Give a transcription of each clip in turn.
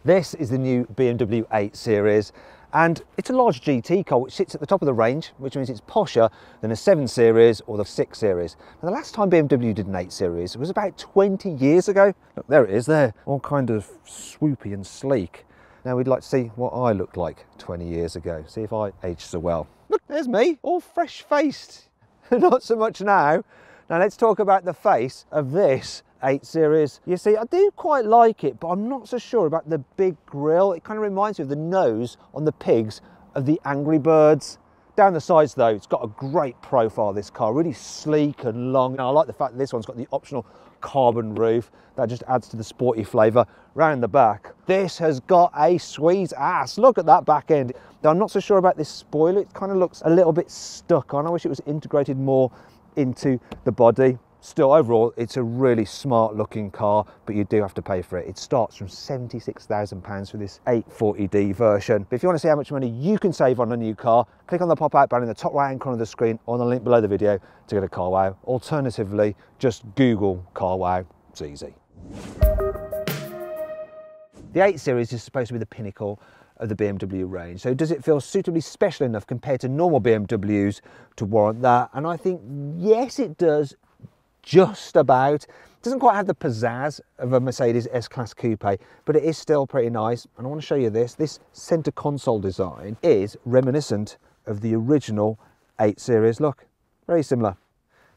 This is the new BMW 8 Series, and it's a large GT car which sits at the top of the range, which means it's posher than a 7 Series or the 6 Series. Now, the last time BMW did an 8 Series was about 20 years ago. Look, there it is there, all kind of swoopy and sleek. Now we'd like to see what I looked like 20 years ago, see if I aged so well. Look, there's me, all fresh-faced. Not so much now. Now let's talk about the face of this 8 Series. You see, I do quite like it, but I'm not so sure about the big grille. It kind of reminds me of the nose on the pigs of the Angry Birds. Down the sides though, it's got a great profile, this car, really sleek and long. Now I like the fact that this one's got the optional carbon roof. That just adds to the sporty flavour. Round the back, this has got a sweet ass. Look at that back end. Now I'm not so sure about this spoiler. It kind of looks a little bit stuck on. I wish it was integrated more into the body. Still, overall, it's a really smart looking car, but you do have to pay for it. It starts from £76,000 for this 840D version. But if you want to see how much money you can save on a new car, click on the pop-out banner in the top right hand corner of the screen or on the link below the video to go to Carwow. Alternatively, just Google Carwow. It's easy. The 8 Series is supposed to be the pinnacle of the BMW range. So does it feel suitably special enough compared to normal BMWs to warrant that? And I think, yes, it does. Just about. It doesn't quite have the pizzazz of a Mercedes S-Class Coupe, but it is still pretty nice. And I want to show you this. This centre console design is reminiscent of the original 8 Series. Look, very similar.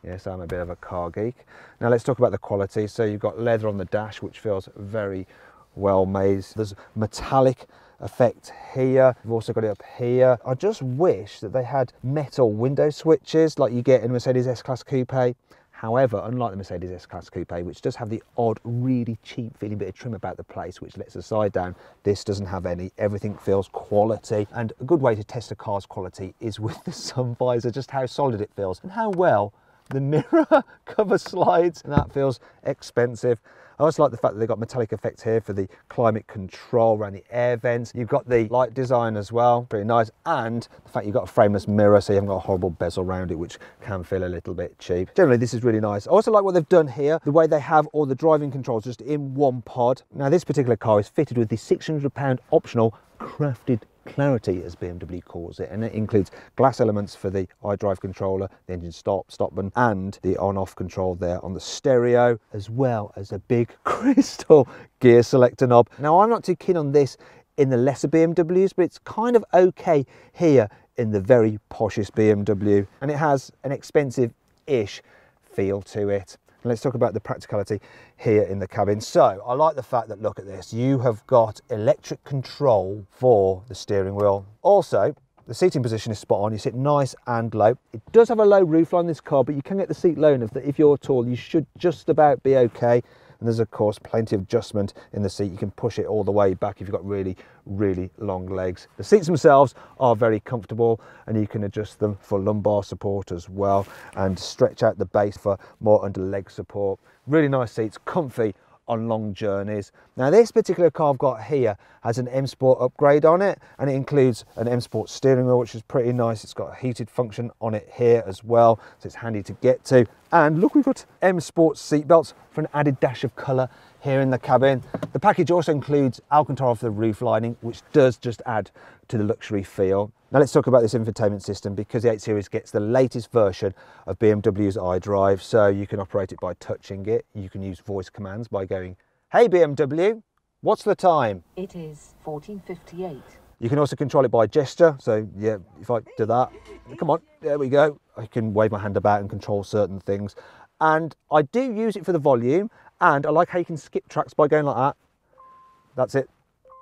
Yes, I'm a bit of a car geek. Now let's talk about the quality. So you've got leather on the dash, which feels very well made. There's metallic effect here. You've also got it up here. I just wish that they had metal window switches like you get in a Mercedes S-Class Coupe. However, unlike the Mercedes S-Class Coupe, which does have the odd, really cheap feeling bit of trim about the place, which lets the side down, this doesn't have any. Everything feels quality. And a good way to test a car's quality is with the sun visor, just how solid it feels and how well the mirror cover slides. And that feels expensive. I also like the fact that they've got metallic effects here for the climate control around the air vents. You've got the light design as well, pretty nice. And the fact you've got a frameless mirror, so you haven't got a horrible bezel around it, which can feel a little bit cheap. Generally, this is really nice. I also like what they've done here, the way they have all the driving controls just in one pod. Now, this particular car is fitted with the £600 optional crafted clarity, as BMW calls it, and it includes glass elements for the iDrive controller, the engine stop button, and the on-off control there on the stereo, as well as a big crystal gear selector knob. Now, I'm not too keen on this in the lesser BMWs, but it's kind of okay here in the very poshest BMW, and it has an expensive-ish feel to it. And let's talk about the practicality here in the cabin. So I like the fact that, look at this, you have got electric control for the steering wheel. Also, the seating position is spot on. You sit nice and low. It does have a low roofline, this car, but you can get the seat low enough that if you're tall, you should just about be okay. And there's, of course, plenty of adjustment in the seat. You can push it all the way back if you've got really, really long legs. The seats themselves are very comfortable, and you can adjust them for lumbar support as well and stretch out the base for more under leg support. Really nice seats, comfy on long journeys. Now, this particular car I've got here has an M Sport upgrade on it, and it includes an M Sport steering wheel, which is pretty nice. It's got a heated function on it here as well, so it's handy to get to. And look, we've got M Sport seat belts for an added dash of colour here in the cabin. The package also includes Alcantara for the roof lining, which does just add to the luxury feel. Now let's talk about this infotainment system, because the 8 Series gets the latest version of BMW's iDrive, so you can operate it by touching it. You can use voice commands by going, "Hey BMW, what's the time?" It is 14:58. You can also control it by gesture, so yeah, if I do that, come on, there we go. I can wave my hand about and control certain things. And I do use it for the volume, and I like how you can skip tracks by going like that. That's it,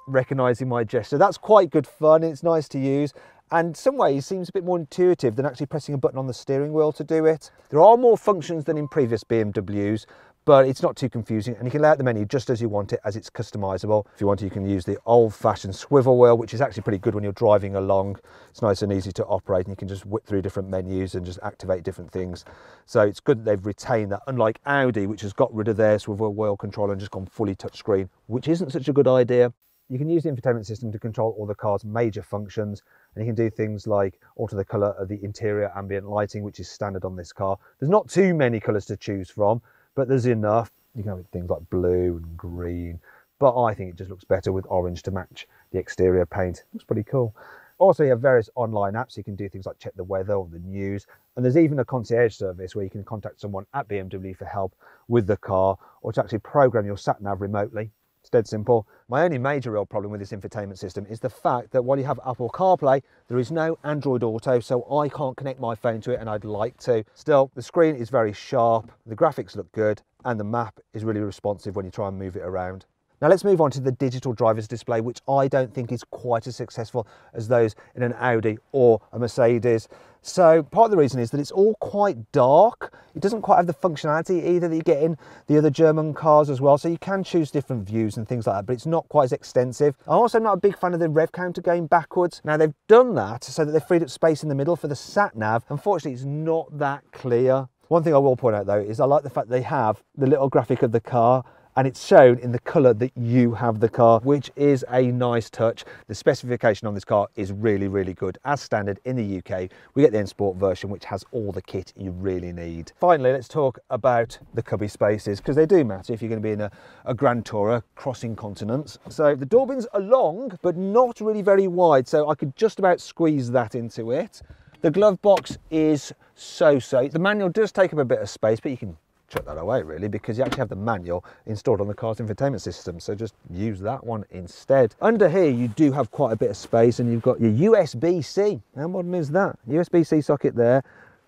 recognising my gesture. That's quite good fun, it's nice to use. And in some ways seems a bit more intuitive than actually pressing a button on the steering wheel to do it. There are more functions than in previous BMWs, but it's not too confusing, and you can lay out the menu just as you want it, as it's customizable. If you want to, you can use the old-fashioned swivel wheel, which is actually pretty good when you're driving along. It's nice and easy to operate, and you can just whip through different menus and just activate different things. So it's good that they've retained that, unlike Audi, which has got rid of their swivel wheel controller and just gone fully touchscreen, which isn't such a good idea. You can use the infotainment system to control all the car's major functions, and you can do things like alter the colour of the interior ambient lighting, which is standard on this car. There's not too many colours to choose from, but there's enough. You can have things like blue and green, but I think it just looks better with orange to match the exterior paint. Looks pretty cool. Also, you have various online apps. You can do things like check the weather or the news. And there's even a concierge service where you can contact someone at BMW for help with the car, or to actually program your sat-nav remotely. It's dead simple. My only major real problem with this infotainment system is the fact that while you have Apple CarPlay, there is no Android Auto, so I can't connect my phone to it, and I'd like to. Still, the screen is very sharp, the graphics look good, and the map is really responsive when you try and move it around. Now let's move on to the digital driver's display, which I don't think is quite as successful as those in an Audi or a Mercedes. So part of the reason is that it's all quite dark. It doesn't quite have the functionality either that you get in the other German cars as well. So you can choose different views and things like that, but it's not quite as extensive. I'm also not a big fan of the rev counter going backwards. Now they've done that so that they've freed up space in the middle for the sat nav. Unfortunately, it's not that clear. One thing I will point out though is I like the fact they have the little graphic of the car, and it's shown in the colour that you have the car, which is a nice touch. The specification on this car is really, really good. As standard in the UK, we get the N Sport version, which has all the kit you really need. Finally, let's talk about the cubby spaces, because they do matter if you're going to be in a Grand Tourer crossing continents. So the door bins are long, but not really very wide, so I could just about squeeze that into it. The glove box is so-so. The manual does take up a bit of space, but you can chuck that away really, because you actually have the manual installed on the car's infotainment system, so just use that one instead. Under here you do have quite a bit of space, and you've got your USB-C. How modern is that? USB-C socket there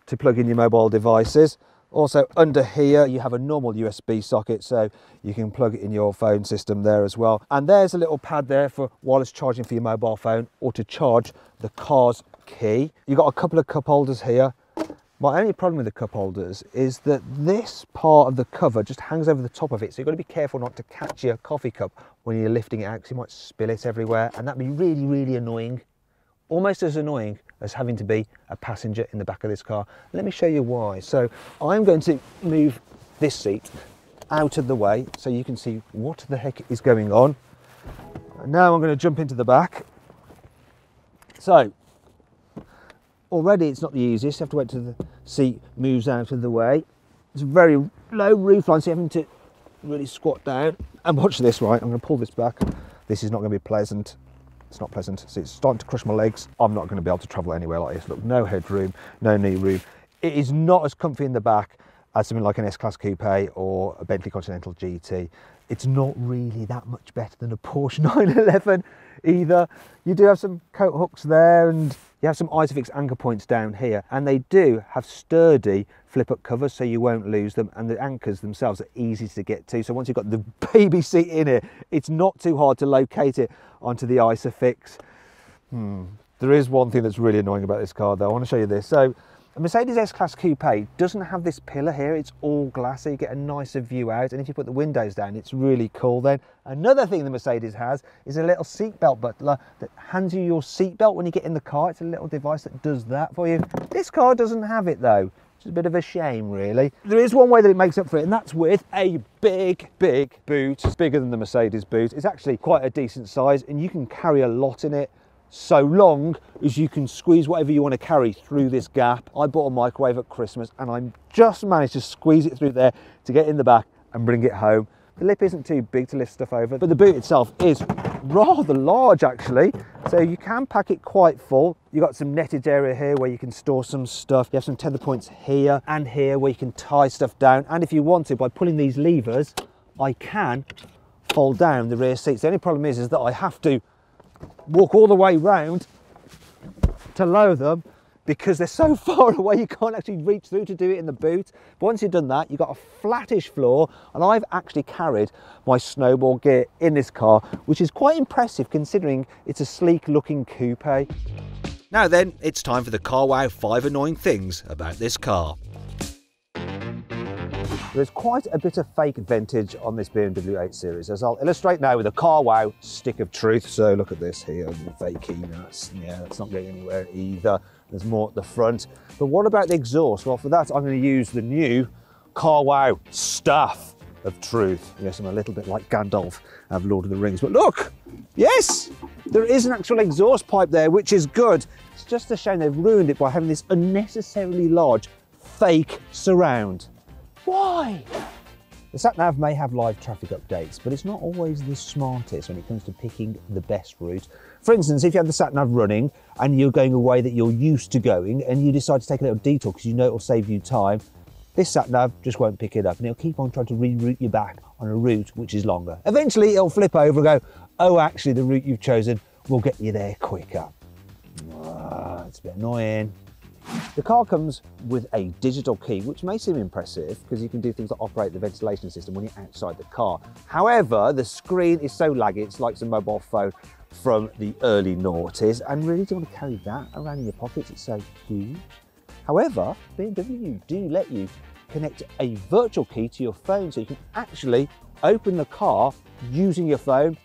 to plug in your mobile devices. Also under here you have a normal USB socket, so you can plug it in your phone system there as well. And there's a little pad there for wireless charging for your mobile phone, or to charge the car's key. You've got a couple of cup holders here. My only problem with the cup holders is that this part of the cover just hangs over the top of it, so you've got to be careful not to catch your coffee cup when you're lifting it out, because you might spill it everywhere, and that'd be really, really annoying. Almost as annoying as having to be a passenger in the back of this car. Let me show you why. So I'm going to move this seat out of the way so you can see what the heck is going on. And now I'm going to jump into the back. So already it's not the easiest. You have to wait till the seat moves out of the way. It's a very low roofline, so you're having to really squat down. And watch this, right? I'm going to pull this back. This is not going to be pleasant. It's not pleasant. See, it's starting to crush my legs. I'm not going to be able to travel anywhere like this. Look, no headroom, no knee room. It is not as comfy in the back as something like an S-Class Coupe or a Bentley Continental GT. It's not really that much better than a Porsche 911 either. You do have some coat hooks there, and you have some Isofix anchor points down here, and they do have sturdy flip-up covers so you won't lose them, and the anchors themselves are easy to get to. So once you've got the baby seat in it, it's not too hard to locate it onto the Isofix. There is one thing that's really annoying about this car though. I want to show you this. So a Mercedes S-Class Coupe doesn't have this pillar here. It's all glass, so you get a nicer view out, and if you put the windows down, it's really cool then. Another thing the Mercedes has is a little seatbelt butler that hands you your seatbelt when you get in the car. It's a little device that does that for you. This car doesn't have it though, which is a bit of a shame really. There is one way that it makes up for it, and that's with a big boot. It's bigger than the Mercedes boot. It's actually quite a decent size, and you can carry a lot in it, so long as you can squeeze whatever you want to carry through this gap. I bought a microwave at Christmas, and I just managed to squeeze it through there to get in the back and bring it home. The lip isn't too big to lift stuff over, but the boot itself is rather large actually, so you can pack it quite full. You've got some netted area here where you can store some stuff. You have some tether points here and here where you can tie stuff down, and if you want to, by pulling these levers, I can fold down the rear seats. The only problem is that I have to walk all the way round to lower them, because they're so far away you can't actually reach through to do it in the boot. But once you've done that, you've got a flattish floor, and I've actually carried my snowboard gear in this car, which is quite impressive considering it's a sleek looking coupe. Now then, it's time for the Carwow 5 annoying things about this car. There's quite a bit of fake vintage on this BMW 8 Series, as I'll illustrate now with a Carwow stick of truth. So look at this here, the fakey nuts. Yeah, that's not going anywhere either. There's more at the front. But what about the exhaust? Well, for that, I'm going to use the new Carwow staff of truth. Yes, I'm a little bit like Gandalf of Lord of the Rings. But look, yes, there is an actual exhaust pipe there, which is good. It's just a shame they've ruined it by having this unnecessarily large fake surround. Why? The sat-nav may have live traffic updates, but it's not always the smartest when it comes to picking the best route. For instance, if you have the sat-nav running and you're going a way that you're used to going and you decide to take a little detour because you know it will save you time, this sat-nav just won't pick it up and it'll keep on trying to reroute you back on a route which is longer. Eventually it'll flip over and go, oh, actually the route you've chosen will get you there quicker. It's a bit annoying. The car comes with a digital key, which may seem impressive because you can do things like operate the ventilation system when you're outside the car. However, the screen is so laggy, it's like some mobile phone from the early noughties, and really don't want to carry that around in your pockets, it's so huge. However, BMW do let you connect a virtual key to your phone so you can actually open the car using your phone.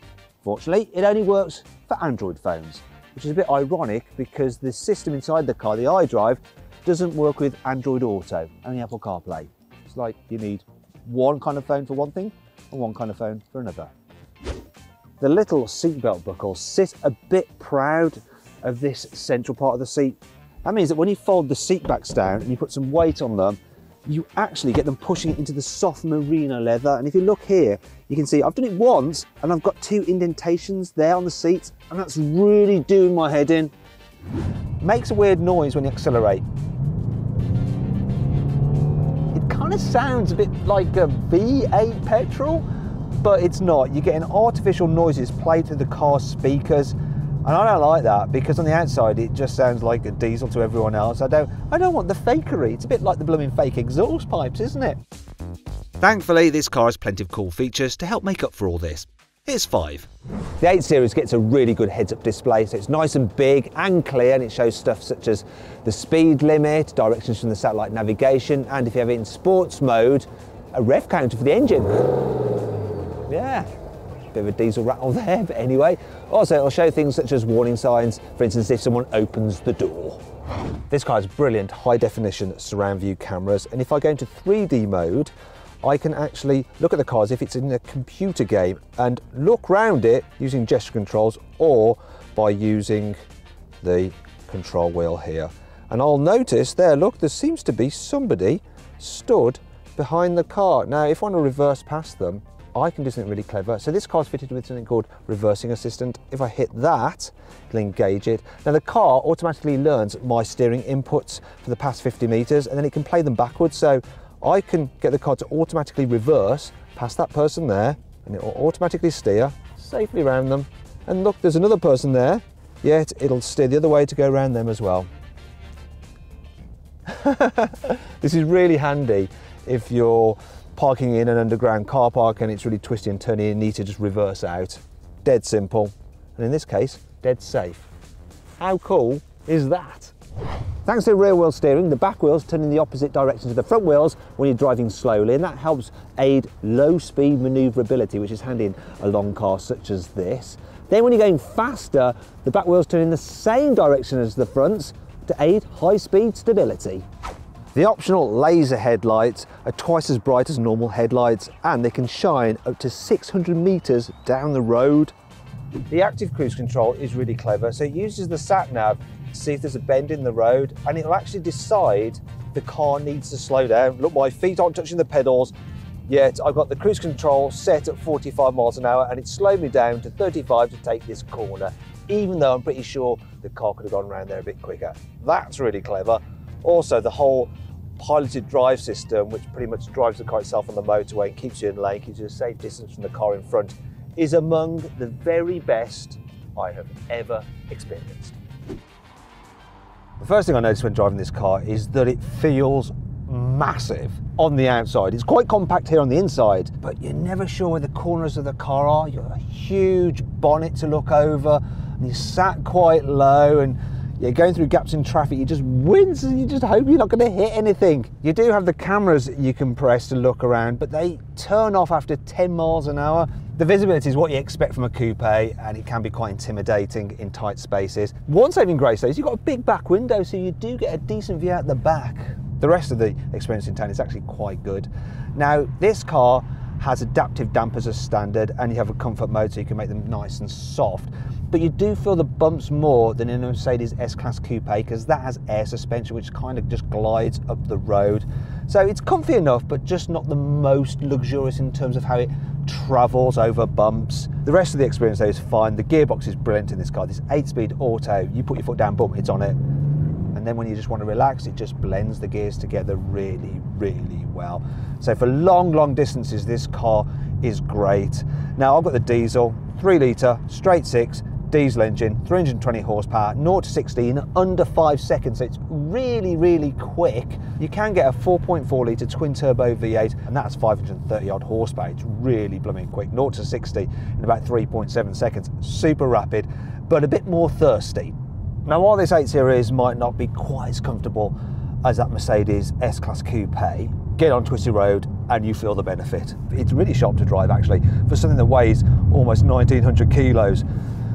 Fortunately, it only works for Android phones, which is a bit ironic because the system inside the car, the iDrive, doesn't work with Android Auto, only Apple CarPlay. It's like you need one kind of phone for one thing and one kind of phone for another. The little seatbelt buckles sit a bit proud of this central part of the seat. That means that when you fold the seat backs down and you put some weight on them, you actually get them pushing it into the soft merino leather. And if you look here, you can see I've done it once and I've got 2 indentations there on the seats, and that's really doing my head in. Makes a weird noise when you accelerate. It kind of sounds a bit like a V8 petrol, but it's not. You're getting artificial noises played through the car's speakers. And I don't like that because on the outside it just sounds like a diesel to everyone else. I don't want the fakery. It's a bit like the blooming fake exhaust pipes, isn't it? Thankfully, this car has plenty of cool features to help make up for all this. Here's 5. The 8 Series gets a really good heads-up display, so it's nice and big and clear, and it shows stuff such as the speed limit, directions from the satellite navigation, and if you have it in sports mode, a rev counter for the engine. Yeah. Bit of a diesel rattle there, but anyway. Also, it'll show things such as warning signs, for instance, if someone opens the door. This car has brilliant high-definition surround view cameras, and if I go into 3D mode, I can actually look at the car as if it's in a computer game and look round it using gesture controls or by using the control wheel here. And I'll notice there, look, there seems to be somebody stood behind the car. Now, if I want to reverse past them, I can do something really clever. So this car's fitted with something called reversing assistant. If I hit that, it'll engage it. Now the car automatically learns my steering inputs for the past 50 meters, and then it can play them backwards. So I can get the car to automatically reverse past that person there, and it will automatically steer safely around them. And look, there's another person there, yet it'll steer the other way to go around them as well. This is really handy if you're parking in an underground car park and it's really twisty and turny and you need to just reverse out. Dead simple, and in this case, dead safe. How cool is that? Thanks to rear wheel steering, the back wheels turn in the opposite direction to the front wheels when you're driving slowly, and that helps aid low speed manoeuvrability, which is handy in a long car such as this. Then when you're going faster, the back wheels turn in the same direction as the fronts to aid high speed stability. The optional laser headlights are twice as bright as normal headlights, and they can shine up to 600 meters down the road. The active cruise control is really clever, so it uses the sat-nav to see if there's a bend in the road, and it'll actually decide if the car needs to slow down. Look, my feet aren't touching the pedals, yet I've got the cruise control set at 45 miles an hour, and it's slowed me down to 35 to take this corner, even though I'm pretty sure the car could have gone around there a bit quicker. That's really clever. Also, the whole piloted drive system, which pretty much drives the car itself on the motorway and keeps you in lane, keeps you a safe distance from the car in front, is among the very best I have ever experienced. The first thing I noticed when driving this car is that it feels massive on the outside. It's quite compact here on the inside, but you're never sure where the corners of the car are. You've got a huge bonnet to look over, and you're sat quite low, and you're going through gaps in traffic, you just wince and you just hope you're not going to hit anything. You do have the cameras you can press to look around, but they turn off after 10 miles an hour. The visibility is what you expect from a coupe, and it can be quite intimidating in tight spaces. One saving grace though is you've got a big back window, so you do get a decent view out the back. The rest of the experience in town is actually quite good. Now, this car has adaptive dampers as standard, and you have a comfort mode so you can make them nice and soft. but you do feel the bumps more than in a Mercedes S-Class Coupe, because that has air suspension which kind of just glides up the road. So it's comfy enough, but just not the most luxurious in terms of how it travels over bumps. The rest of the experience though is fine. The gearbox is brilliant in this car. This 8-speed auto, you put your foot down, boom, it's on it. And then when you just want to relax, it just blends the gears together really, really well. So for long distances, this car is great. Now I've got the diesel, 3 litre, straight 6, diesel engine, 320 horsepower, 0 to 60 in under 5 seconds, so it's really quick. You can get a 4.4 litre twin turbo V8, and that's 530 odd horsepower. It's really blooming quick, 0 to 60 in about 3.7 seconds. Super rapid, but a bit more thirsty. Now while this 8 Series might not be quite as comfortable as that Mercedes S-Class Coupe, get on twisty road and you feel the benefit. It's really sharp to drive actually, for something that weighs almost 1900 kilos.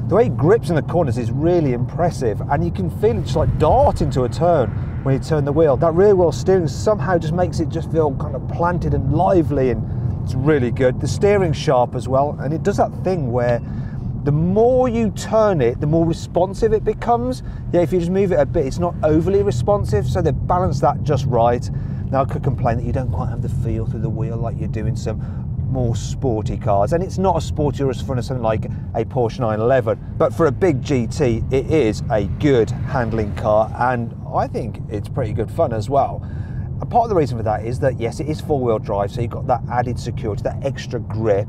The way it grips in the corners is really impressive, and you can feel it just like dart into a turn when you turn the wheel. That rear wheel steering somehow just makes it just feel kind of planted and lively, and it's really good. The steering's sharp as well, and it does that thing where the more you turn it, the more responsive it becomes. Yeah, if you just move it a bit, it's not overly responsive, so they balance that just right. Now I could complain that you don't quite have the feel through the wheel like you do in some more sporty cars, and it's not as sporty or as fun as something like a Porsche 911, but for a big GT it is a good handling car, and I think it's pretty good fun as well. And part of the reason for that is that yes, it is four-wheel drive, so you've got that added security, that extra grip,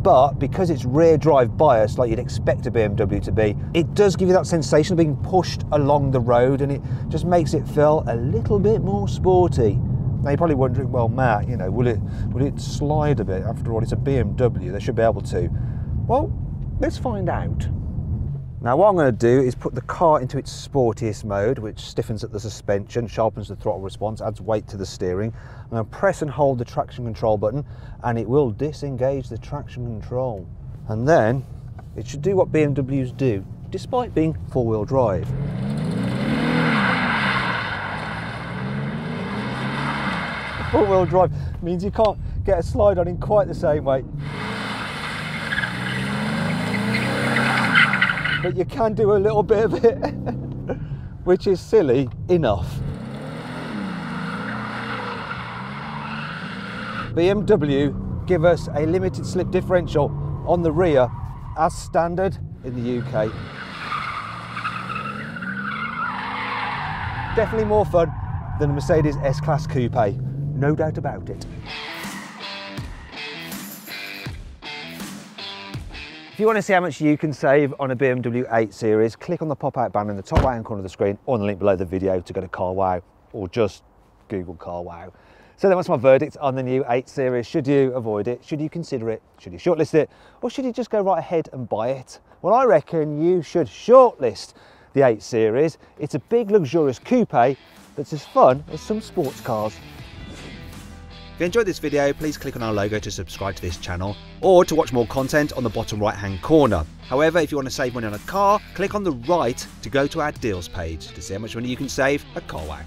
but because it's rear drive biased like you'd expect a BMW to be, it does give you that sensation of being pushed along the road, and it just makes it feel a little bit more sporty. Now you're probably wondering, well Matt, you know, will it slide a bit? After all, it's a BMW, they should be able to. Well, let's find out. Now what I'm going to do is put the car into its sportiest mode, which stiffens up the suspension, sharpens the throttle response, adds weight to the steering. I'm going to press and hold the traction control button, and it will disengage the traction control. And then it should do what BMWs do, despite being four-wheel drive. Four-wheel drive means you can't get a slide on in quite the same way, but you can do a little bit of it, which is silly enough. BMW give us a limited slip differential on the rear as standard in the UK. Definitely more fun than a Mercedes S-Class Coupe. No doubt about it. If you want to see how much you can save on a BMW 8 Series, click on the pop-out banner in the top right-hand corner of the screen, or on the link below the video to go to Carwow, or just Google Carwow. So then what's my verdict on the new 8 Series? Should you avoid it? Should you consider it? Should you shortlist it? Or should you just go right ahead and buy it? Well, I reckon you should shortlist the 8 Series. It's a big, luxurious coupe that's as fun as some sports cars. If you enjoyed this video, please click on our logo to subscribe to this channel, or to watch more content on the bottom right hand corner. However, if you want to save money on a car, click on the right to go to our deals page to see how much money you can save at Carwow.